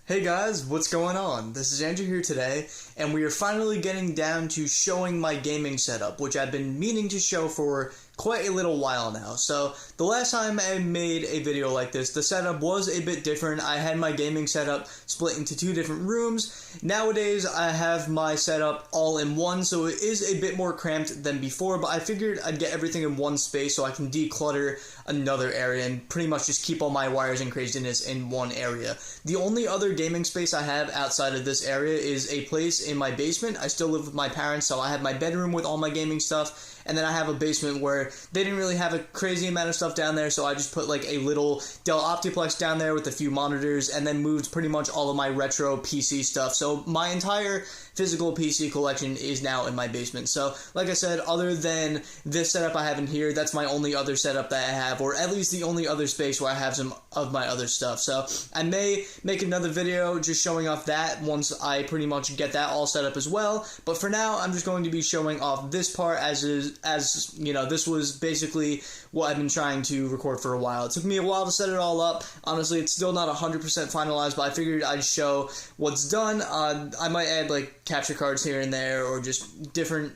Hey guys, what's going on? This is Andrew here today, and we are finally getting down to showing my gaming setup, which I've been meaning to show for quite a little while now. So, the last time I made a video like this, the setup was a bit different. I had my gaming setup split into two different rooms. Nowadays, I have my setup all in one, so it is a bit more cramped than before, but I figured I'd get everything in one space so I can declutter another area and pretty much just keep all my wires and craziness in one area. The only other gaming space I have outside of this area is a place in my basement. I still live with my parents, so I have my bedroom with all my gaming stuff, and then I have a basement where they didn't really have a crazy amount of stuff down there, so I just put like a little Dell Optiplex down there with a few monitors, and then moved pretty much all of my retro PC stuff. So my entire physical PC collection is now in my basement. So like I said, other than this setup I have in here, that's my only other setup that I have, or at least the only other space where I have some of my other stuff. So I may make another video just showing off that once I pretty much get that all set up as well. But for now, I'm just going to be showing off this part as you know, this was basically what I've been trying to record for a while. It took me a while to set it all up. Honestly, it's still not 100% finalized, but I figured I'd show what's done. I might add like capture cards here and there, or just different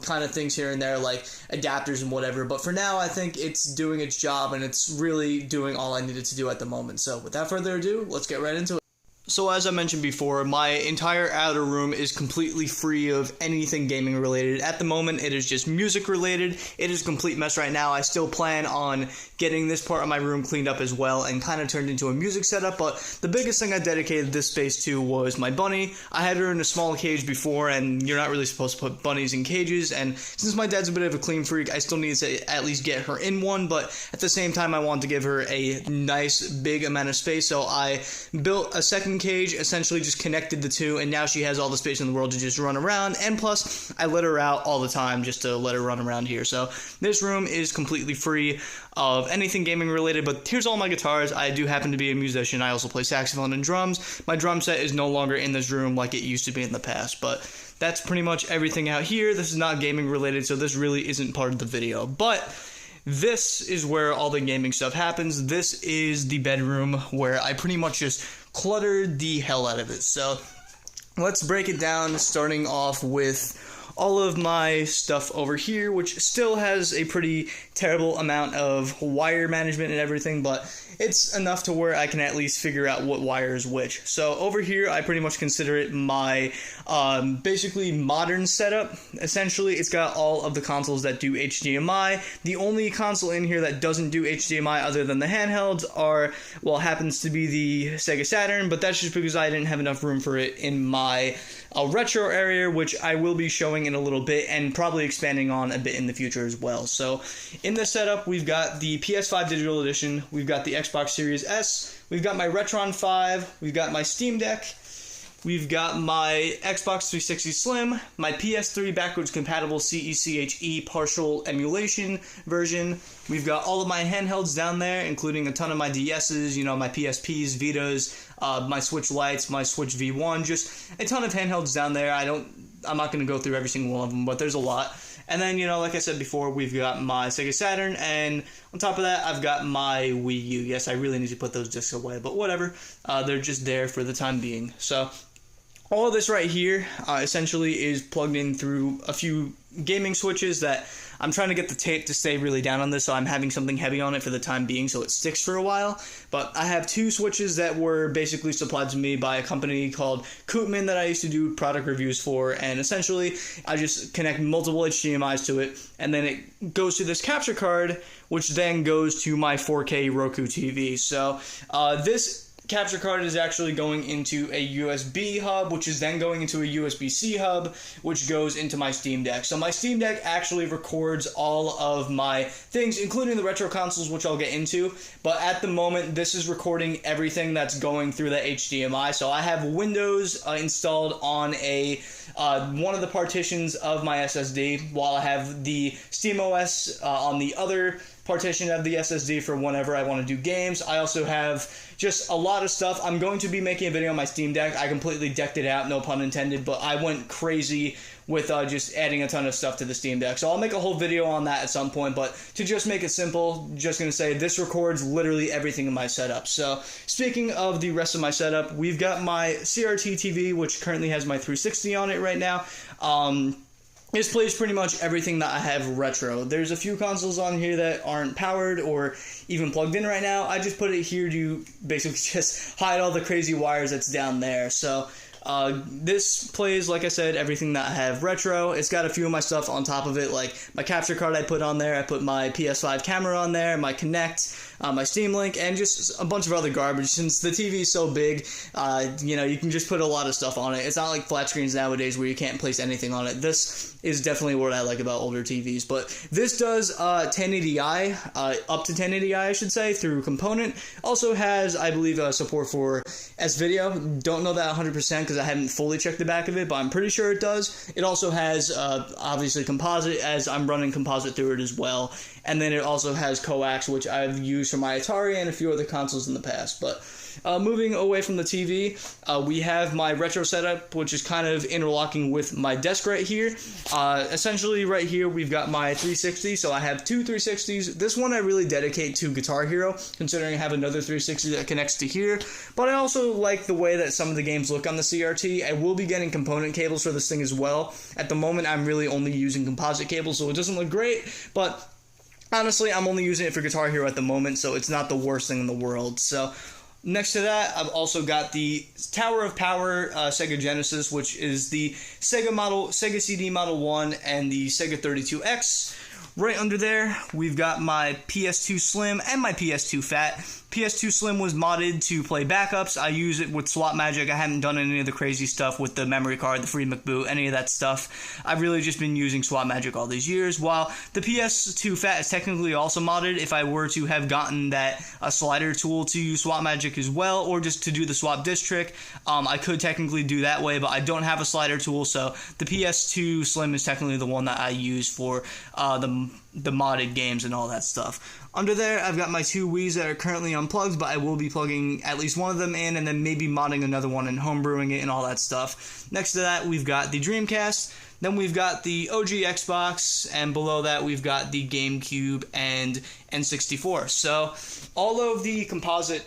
kind of things here and there, like adapters and whatever. But for now, I think it's doing its job, and it's really doing all I needed to do at the moment. So without further ado, let's get right into it. So as I mentioned before, my entire outer room is completely free of anything gaming related. At the moment, it is just music related. It is a complete mess right now. I still plan on getting this part of my room cleaned up as well and kind of turned into a music setup, but the biggest thing I dedicated this space to was my bunny. I had her in a small cage before, and you're not really supposed to put bunnies in cages, and since my dad's a bit of a clean freak, I still need to at least get her in one, but at the same time, I wanted to give her a nice big amount of space, so I built a second cage, essentially just connected the two, and now she has all the space in the world to just run around, and plus I let her out all the time just to let her run around here. So this room is completely free of anything gaming related, but here's all my guitars. I do happen to be a musician. I also play saxophone and drums. My drum set is no longer in this room like it used to be in the past, but that's pretty much everything out here. This is not gaming related, so this really isn't part of the video, but this is where all the gaming stuff happens. This is the bedroom where I pretty much just cluttered the hell out of it. So let's break it down, starting off with all of my stuff over here, which still has a pretty terrible amount of wire management and everything, but it's enough to where I can at least figure out what wire is which. So over here, I pretty much consider it my basically modern setup. Essentially, it's got all of the consoles that do HDMI. The only console in here that doesn't do HDMI other than the handhelds happens to be the Sega Saturn, but that's just because I didn't have enough room for it in my retro area, which I will be showing in a little bit and probably expanding on a bit in the future as well. So in this setup, we've got the PS5 Digital Edition, we've got the Xbox Series S, we've got my Retron 5, we've got my Steam Deck, we've got my Xbox 360 Slim, my PS3 backwards compatible CECHE partial emulation version. We've got all of my handhelds down there, including a ton of my DS's, you know, my PSPs, Vitas, my Switch Lites, my Switch V1, just a ton of handhelds down there. I'm not going to go through every single one of them, but there's a lot. And then, you know, like I said before, we've got my Sega Saturn, and on top of that, I've got my Wii U. Yes, I really need to put those discs away, but whatever. They're just there for the time being. So all of this right here essentially is plugged in through a few gaming switches that I'm trying to get the tape to stay really down on this, so I'm having something heavy on it for the time being so it sticks for a while. But I have two switches that were basically supplied to me by a company called Koopman that I used to do product reviews for, and essentially I just connect multiple HDMIs to it, and then it goes to this capture card, which then goes to my 4K Roku TV. So this capture card is actually going into a USB hub, which is then going into a USB-C hub, which goes into my Steam Deck. So my Steam Deck actually records all of my things, including the retro consoles, which I'll get into. But at the moment, this is recording everything that's going through the HDMI. So I have Windows installed on one of the partitions of my SSD, while I have the SteamOS on the other partition of the SSD for whenever I want to do games. I also have just a lot of stuff. I'm going to be making a video on my Steam Deck. I completely decked it out, no pun intended, but I went crazy with just adding a ton of stuff to the Steam Deck. So I'll make a whole video on that at some point, but to just make it simple, just going to say this records literally everything in my setup. So speaking of the rest of my setup, we've got my CRT TV, which currently has my 360 on it right now. This plays pretty much everything that I have retro. There's a few consoles on here that aren't powered or even plugged in right now. I just put it here to basically just hide all the crazy wires that's down there. So this plays, like I said, everything that I have retro. It's got a few of my stuff on top of it, like my capture card I put on there. I put my PS5 camera on there, my Kinect, my Steam Link, and just a bunch of other garbage. Since the TV is so big, you know, you can just put a lot of stuff on it. It's not like flat screens nowadays where you can't place anything on it. This is definitely what I like about older TVs. But this does 1080i, up to 1080i, I should say, through component. Also has, I believe, support for S-Video. Don't know that 100% because I haven't fully checked the back of it, but I'm pretty sure it does. It also has, obviously, composite, as I'm running composite through it as well. And then it also has coax, which I've used for my Atari and a few other consoles in the past. But moving away from the TV, we have my retro setup, which is kind of interlocking with my desk right here. Essentially, right here, we've got my 360. So I have two 360s. This one I really dedicate to Guitar Hero, considering I have another 360 that connects to here. But I also like the way that some of the games look on the CRT. I will be getting component cables for this thing as well. At the moment, I'm really only using composite cables, so it doesn't look great, but honestly, I'm only using it for Guitar Hero at the moment, so it's not the worst thing in the world. So next to that, I've also got the Tower of Power Sega Genesis, which is the Sega CD Model 1 and the Sega 32X. Right under there, we've got my PS2 Slim and my PS2 Fat. PS2 Slim was modded to play backups. I use it with Swap Magic. I haven't done any of the crazy stuff with the memory card, the free McBoot, any of that stuff. I've really just been using Swap Magic all these years, while the PS2 Fat is technically also modded. If I were to have gotten that slider tool to use Swap Magic as well, or just to do the swap disk trick, I could technically do that way, but I don't have a slider tool, so the PS2 Slim is technically the one that I use for the modded games and all that stuff. Under there, I've got my two Wiis that are currently unplugged, but I will be plugging at least one of them in and then maybe modding another one and homebrewing it and all that stuff. Next to that, we've got the Dreamcast, then we've got the OG Xbox, and below that, we've got the GameCube and N64. So all of the composite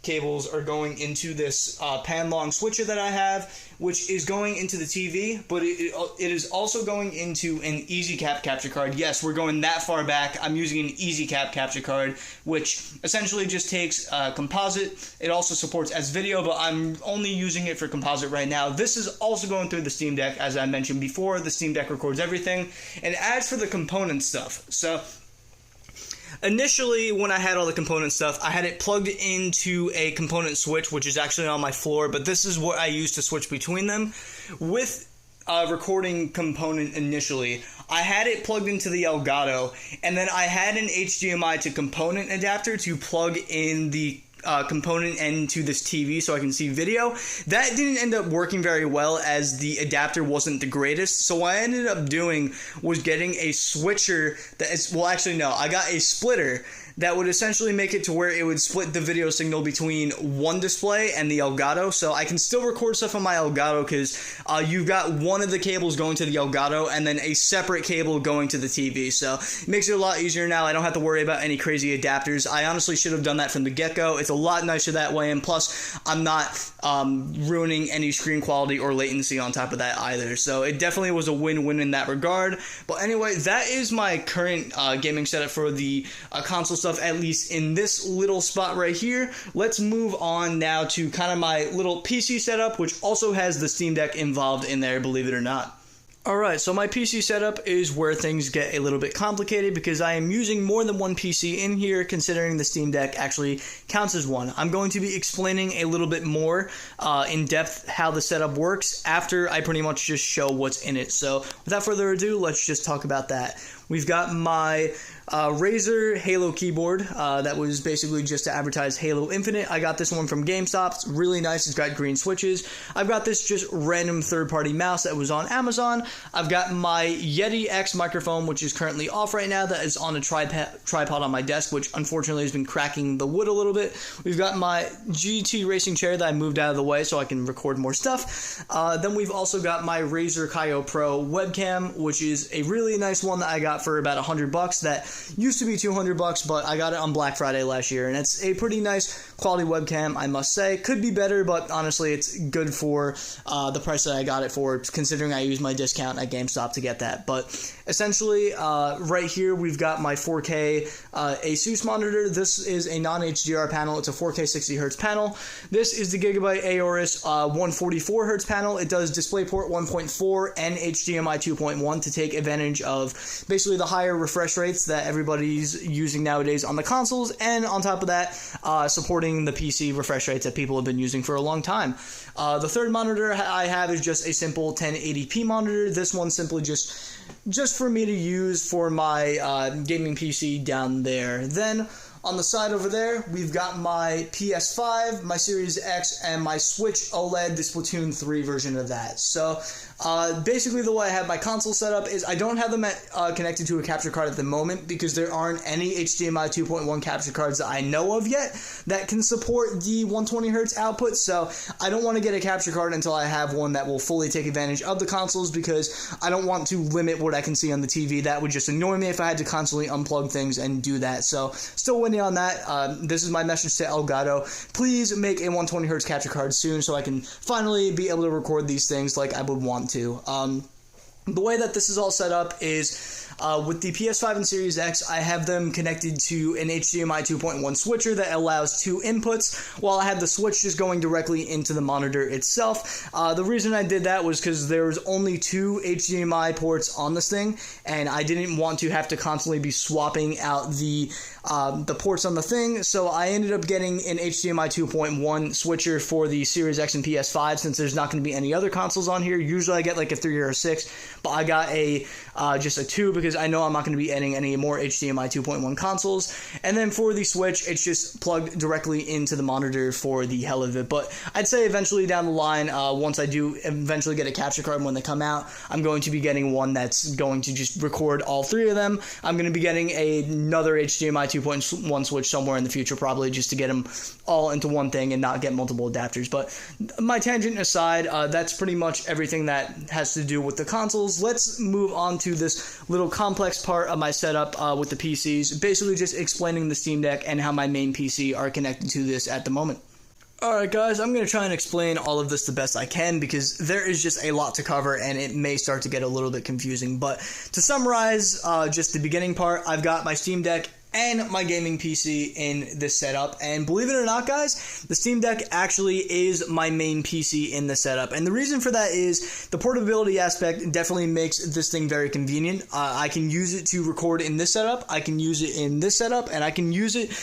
cables are going into this pan-long switcher that I have, which is going into the TV, but it is also going into an EasyCap capture card. Yes, we're going that far back. I'm using an EasyCap capture card, which essentially just takes composite. It also supports S-Video, but I'm only using it for composite right now. This is also going through the Steam Deck, as I mentioned before. The Steam Deck records everything. And as for the component stuff, so initially, when I had all the component stuff, I had it plugged into a component switch, which is actually on my floor, but this is what I use to switch between them. With recording component initially, I had it plugged into the Elgato, and then I had an HDMI to component adapter to plug in the component end to this TV so I can see video. That didn't end up working very well as the adapter wasn't the greatest, so what I ended up doing was getting a switcher that is, well actually no, I got a splitter that would essentially make it to where it would split the video signal between one display and the Elgato, so I can still record stuff on my Elgato because you've got one of the cables going to the Elgato and then a separate cable going to the TV, so it makes it a lot easier now. I don't have to worry about any crazy adapters. I honestly should have done that from the get-go. It's a lot nicer that way, and plus I'm not ruining any screen quality or latency on top of that either, so it definitely was a win-win in that regard. But anyway, that is my current gaming setup for the console stuff, at least in this little spot right here. Let's move on now to kind of my little PC setup, which also has the Steam Deck involved in there, believe it or not. Alright, so my PC setup is where things get a little bit complicated because I am using more than one PC in here, considering the Steam Deck actually counts as one. I'm going to be explaining a little bit more in depth how the setup works after I pretty much just show what's in it. So without further ado, let's just talk about that. We've got my Razer Halo keyboard. That was basically just to advertise Halo Infinite. I got this one from GameStop. It's really nice. It's got green switches. I've got this just random third-party mouse that was on Amazon. I've got my Yeti X microphone, which is currently off right now. That is on a tripod on my desk, which unfortunately has been cracking the wood a little bit. We've got my GT racing chair that I moved out of the way so I can record more stuff. Then we've also got my Razer Kaio Pro webcam, which is a really nice one that I got for about $100. That used to be $200, but I got it on Black Friday last year, and it's a pretty nice quality webcam, I must say. Could be better, but honestly, it's good for the price that I got it for, considering I used my discount at GameStop to get that. But essentially, right here, we've got my 4K Asus monitor. This is a non-HDR panel. It's a 4K 60Hz panel. This is the Gigabyte Aorus 144Hz panel. It does DisplayPort 1.4 and HDMI 2.1 to take advantage of basically the higher refresh rates that everybody's using nowadays on the consoles, and on top of that, supporting the PC refresh rates that people have been using for a long time. The third monitor I have is just a simple 1080p monitor. This one's simply just for me to use for my gaming PC down there. Then on the side over there, we've got my PS5, my Series X, and my Switch OLED, the Splatoon 3 version of that. So basically the way I have my console set up is I don't have them connected to a capture card at the moment because there aren't any HDMI 2.1 capture cards that I know of yet that can support the 120Hz output. So I don't want to get a capture card until I have one that will fully take advantage of the consoles, because I don't want to limit what I can see on the TV. That would just annoy me if I had to constantly unplug things and do that. So still waiting on that. This is my message to Elgato. Please make a 120Hz capture card soon so I can finally be able to record these things like I would want to. The way that this is all set up is with the PS5 and Series X, I have them connected to an HDMI 2.1 switcher that allows 2 inputs, while I have the switch just going directly into the monitor itself. The reason I did that was because there was only 2 HDMI ports on this thing, and I didn't want to have to constantly be swapping out the ports on the thing, so I ended up getting an HDMI 2.1 switcher for the Series X and PS5, since there's not going to be any other consoles on here. Usually I get like a 3 or a 6, but I got just a 2 because I know I'm not going to be adding any more HDMI 2.1 consoles. And then for the Switch, it's just plugged directly into the monitor for the hell of it. But I'd say eventually down the line, once I do eventually get a capture card when they come out, I'm going to be getting one that's going to just record all 3 of them. I'm going to be getting another HDMI 2.1 switch somewhere in the future, probably just to get them all into one thing and not get multiple adapters. But my tangent aside, that's pretty much everything that has to do with the consoles. Let's move on to this little complex part of my setup with the PCs, basically just explaining the Steam Deck and how my main PC are connected to this at the moment. Alright guys, I'm going to try and explain all of this the best I can, because there is just a lot to cover and it may start to get a little bit confusing. But to summarize just the beginning part, I've got my Steam Deck and my gaming PC in this setup, and believe it or not guys, the Steam Deck actually is my main PC in the setup, and the reason for that is the portability aspect definitely makes this thing very convenient. I can use it to record in this setup, I can use it in this setup, and I can use it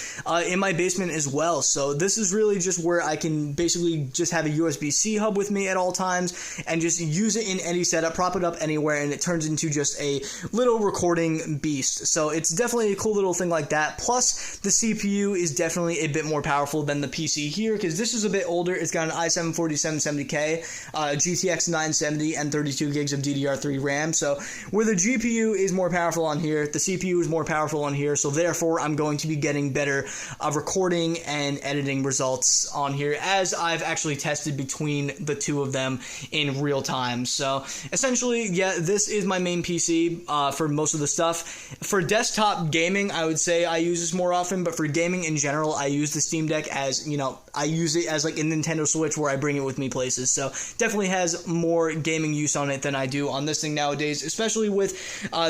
in my basement as well. So this is really just where I can basically just have a USB-C hub with me at all times and just use it in any setup, prop it up anywhere, and it turns into just a little recording beast. So it's definitely a cool little thing like that. Plus, the CPU is definitely a bit more powerful than the PC here, because this is a bit older. It's got an i7-4770K, GTX 970, and 32 gigs of DDR3 RAM. So where the GPU is more powerful on here, the CPU is more powerful on here, so therefore I'm going to be getting better recording and editing results on here, as I've actually tested between the two of them in real time. So essentially, yeah, this is my main PC for most of the stuff. For desktop gaming, I would say I use this more often, but for gaming in general, I use the Steam Deck as, I use it as like a Nintendo Switch where I bring it with me places. So definitely has more gaming use on it than I do on this thing nowadays, especially with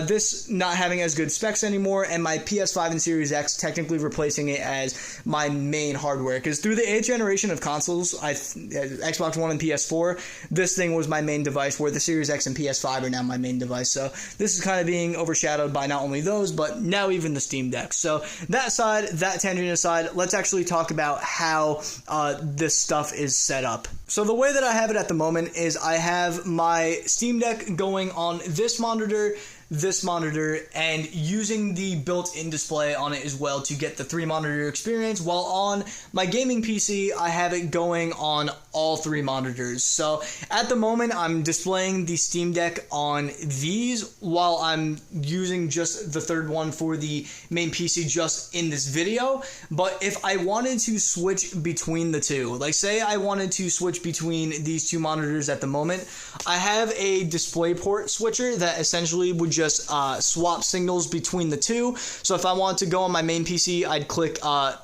this not having as good specs anymore, and my PS5 and Series X technically replacing it as my main hardware. Because through the 8th generation of consoles, Xbox One and PS4, this thing was my main device, where the Series X and PS5 are now my main device. So this is kind of being overshadowed by not only those, but now even the Steam Deck. So that tangent aside, let's actually talk about how this stuff is set up. So the way that I have it at the moment is I have my Steam Deck going on this monitor, this monitor and using the built-in display on it as well to get the 3-monitor experience, while on my gaming PC I have it going on all 3 monitors. So at the moment I'm displaying the Steam Deck on these while I'm using just the 3rd one for the main PC just in this video. But if I wanted to switch between the two, like say I wanted to switch between these 2 monitors at the moment, I have a DisplayPort switcher that essentially would just swap signals between the two. So if I want to go on my main PC, I'd click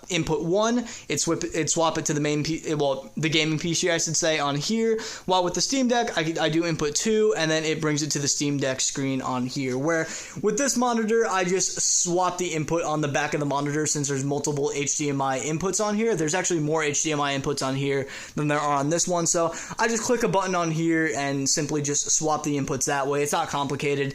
input 1, it'd swap it to the the gaming PC, I should say, on here. While with the Steam Deck, I do input 2, and then it brings it to the Steam Deck screen on here. Where with this monitor, I just swap the input on the back of the monitor since there's multiple HDMI inputs on here. There's actually more HDMI inputs on here than there are on this one. So I just click a button on here and simply just swap the inputs that way. It's not complicated.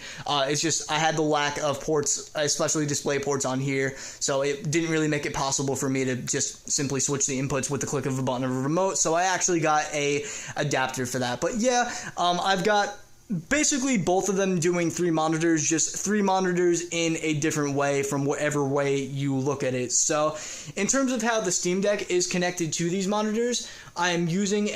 It's just I had the lack of ports, especially display ports on here, so it didn't really make it possible for me to just simply switch the inputs with the click of a button of a remote. So I actually got a adapter for that. But yeah, I've got basically both of them doing 3 monitors, just 3 monitors in a different way from whatever way you look at it. So in terms of how the Steam Deck is connected to these monitors, I am using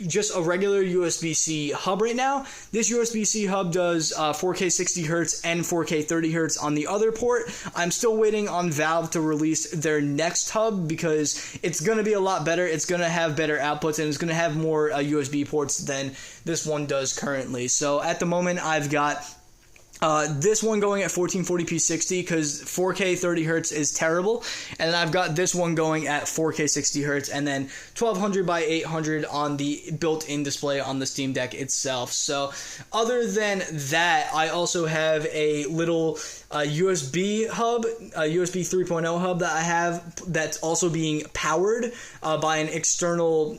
just a regular USB-C hub right now. This USB-C hub does 4K 60Hz and 4K 30Hz on the other port. I'm still waiting on Valve to release their next hub because it's going to be a lot better. It's going to have better outputs and it's going to have more USB ports than this one does currently. So at the moment, I've got this one going at 1440p 60 because 4K 30Hz is terrible, and then I've got this one going at 4K 60Hz and then 1200 by 800 on the built-in display on the Steam Deck itself. So other than that, I also have a little USB hub, a USB 3.0 hub that I have that's also being powered by an external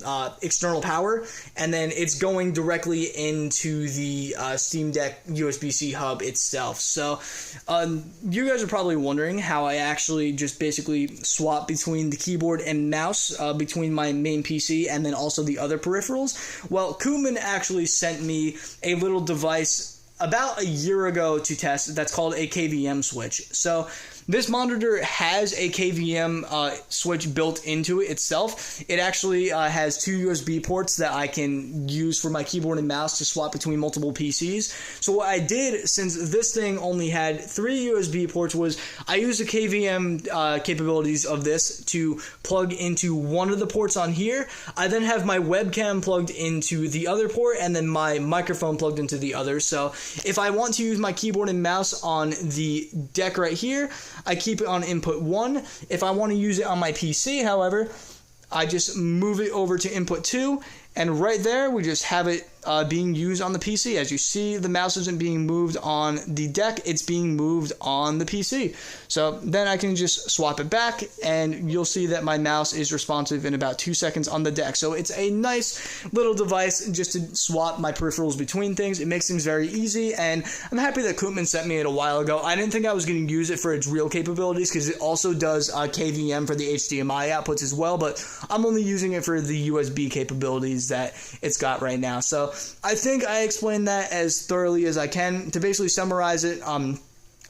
power, and then it's going directly into the Steam Deck USB-C hub itself. So you guys are probably wondering how I actually just basically swap between the keyboard and mouse between my main PC and then also the other peripherals. Well, Koopman actually sent me a little device about a year ago to test that's called a KVM switch. So this monitor has a KVM switch built into it itself. It actually has 2 USB ports that I can use for my keyboard and mouse to swap between multiple PCs. So what I did, since this thing only had 3 USB ports, was I used the KVM capabilities of this to plug into one of the ports on here. I then have my webcam plugged into the other port and then my microphone plugged into the other. So if I want to use my keyboard and mouse on the deck right here, I keep it on input 1. If I want to use it on my PC, however, I just move it over to input 2, and right there we just have it being used on the PC. As you see, the mouse isn't being moved on the deck, it's being moved on the PC. So then I can just swap it back, and you'll see that my mouse is responsive in about 2 seconds on the deck. So it's a nice little device just to swap my peripherals between things. It makes things very easy, and I'm happy that Koopman sent me it a while ago. I didn't think I was going to use it for its real capabilities because it also does KVM for the HDMI outputs as well, but I'm only using it for the USB capabilities that it's got right now. So I think I explained that as thoroughly as I can. To basically summarize it,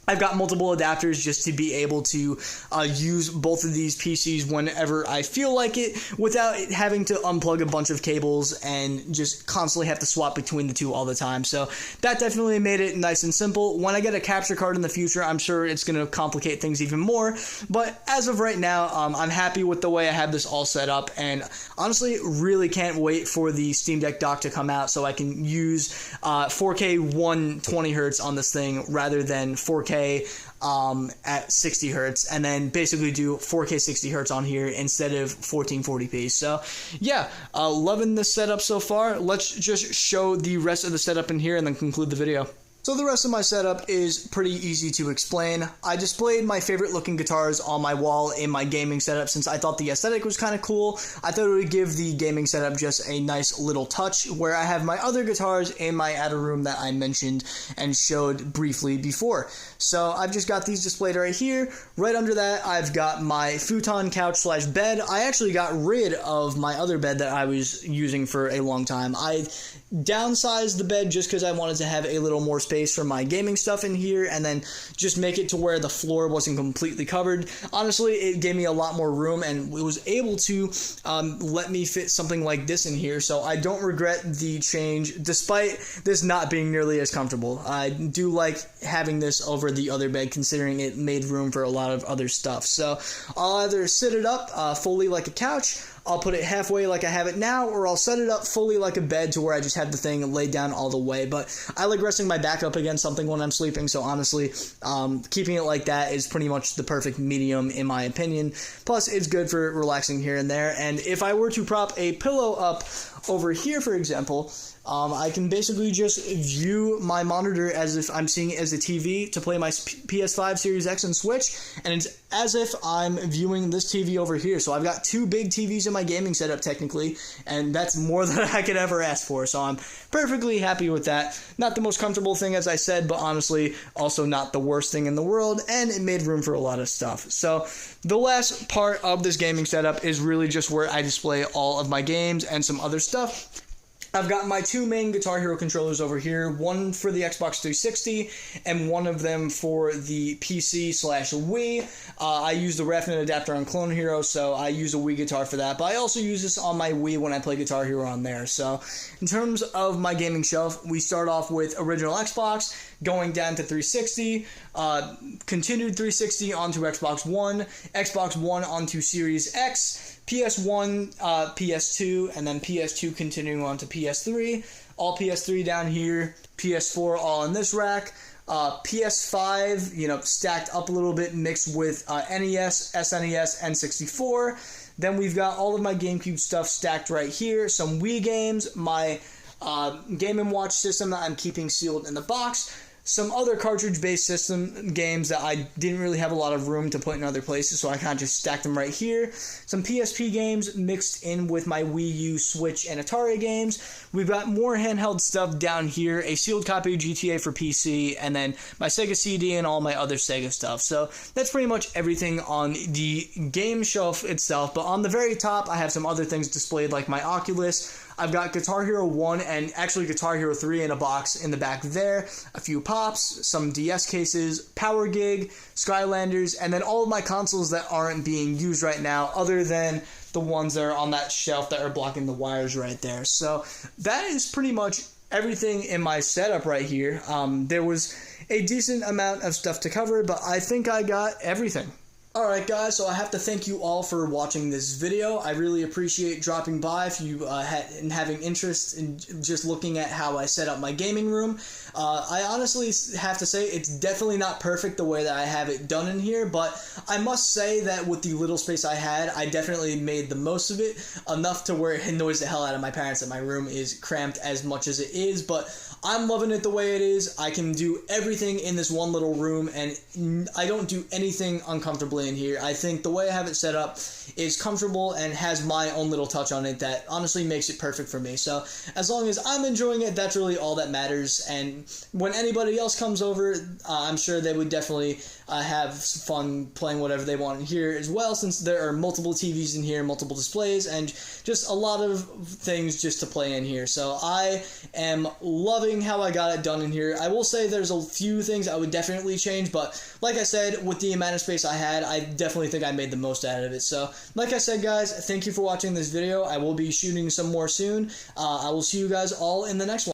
I've got multiple adapters just to be able to use both of these PCs whenever I feel like it without having to unplug a bunch of cables and just constantly have to swap between the two all the time. So that definitely made it nice and simple. When I get a capture card in the future, I'm sure it's going to complicate things even more. But as of right now, I'm happy with the way I have this all set up, and honestly really can't wait for the Steam Deck dock to come out so I can use 4K 120 Hz on this thing rather than 4K at 60 Hz, and then basically do 4K 60 Hz on here instead of 1440p. So yeah, loving this setup so far. Let's just show the rest of the setup in here and then conclude the video. So the rest of my setup is pretty easy to explain. I displayed my favorite looking guitars on my wall in my gaming setup since I thought the aesthetic was kind of cool. I thought it would give the gaming setup just a nice little touch, where I have my other guitars in my outer room that I mentioned and showed briefly before. So I've just got these displayed right here. Right under that, I've got my futon couch slash bed. I actually got rid of my other bed that I was using for a long time. I downsized the bed just because I wanted to have a little more space space for my gaming stuff in here, and then just make it to where the floor wasn't completely covered. Honestly, it gave me a lot more room, and it was able to let me fit something like this in here, so I don't regret the change, despite this not being nearly as comfortable. I do like having this over the other bed, considering it made room for a lot of other stuff. So I'll either sit it up fully like a couch, I'll put it halfway like I have it now, or I'll set it up fully like a bed to where I just have the thing laid down all the way. But I like resting my back up against something when I'm sleeping, so honestly, keeping it like that is pretty much the perfect medium in my opinion. Plus, it's good for relaxing here and there, and if I were to prop a pillow up over here, for example, I can basically just view my monitor as if I'm seeing it as a TV to play my PS5, Series X, and Switch, and it's as if I'm viewing this TV over here. So I've got two big TVs in my gaming setup, technically, and that's more than I could ever ask for, so I'm perfectly happy with that. Not the most comfortable thing, as I said, but honestly, also not the worst thing in the world, and it made room for a lot of stuff. So the last part of this gaming setup is really just where I display all of my games and some other stuff. I've got my two main Guitar Hero controllers over here, one for the Xbox 360 and one of them for the PC/Wii. I use the Raffnet adapter on Clone Hero, so I use a Wii guitar for that, but I also use this on my Wii when I play Guitar Hero on there. So in terms of my gaming shelf, we start off with original Xbox, going down to 360, continued 360 onto Xbox One onto Series X, PS1, PS2, and then PS2 continuing on to PS3, all PS3 down here, PS4 all in this rack, PS5, stacked up a little bit, mixed with NES, SNES, N64. Then we've got all of my GameCube stuff stacked right here, some Wii games, my Game & Watch system that I'm keeping sealed in the box, some other cartridge-based system games that I didn't really have a lot of room to put in other places, so I kind of just stacked them right here. Some PSP games mixed in with my Wii U, Switch, and Atari games. We've got more handheld stuff down here, a sealed copy of GTA for PC, and then my Sega CD and all my other Sega stuff. So that's pretty much everything on the game shelf itself, but on the very top, I have some other things displayed like my Oculus. I've got Guitar Hero 1 and actually Guitar Hero 3 in a box in the back there, a few pops, some DS cases, Power Gig, Skylanders, and then all of my consoles that aren't being used right now other than the ones that are on that shelf that are blocking the wires right there. So that is pretty much everything in my setup right here. There was a decent amount of stuff to cover, but I think I got everything. Alright guys, so I have to thank you all for watching this video. I really appreciate dropping by if you and having interest in just looking at how I set up my gaming room. I honestly have to say it's definitely not perfect the way that I have it done in here, but I must say that with the little space I had, I definitely made the most of it, enough to where it annoys the hell out of my parents that my room is cramped as much as it is, but I'm loving it the way it is. I can do everything in this one little room, and I don't do anything uncomfortably in here. I think the way I have it set up is comfortable and has my own little touch on it that honestly makes it perfect for me. So as long as I'm enjoying it, that's really all that matters. And when anybody else comes over, I'm sure they would definitely have fun playing whatever they want in here as well, since there are multiple TVs in here, multiple displays, and just a lot of things just to play in here. So I am loving how I got it done in here. I will say there's a few things I would definitely change, but like I said, with the amount of space I had, I definitely think I made the most out of it. So like I said guys, thank you for watching this video. I will be shooting some more soon. I will see you guys all in the next one.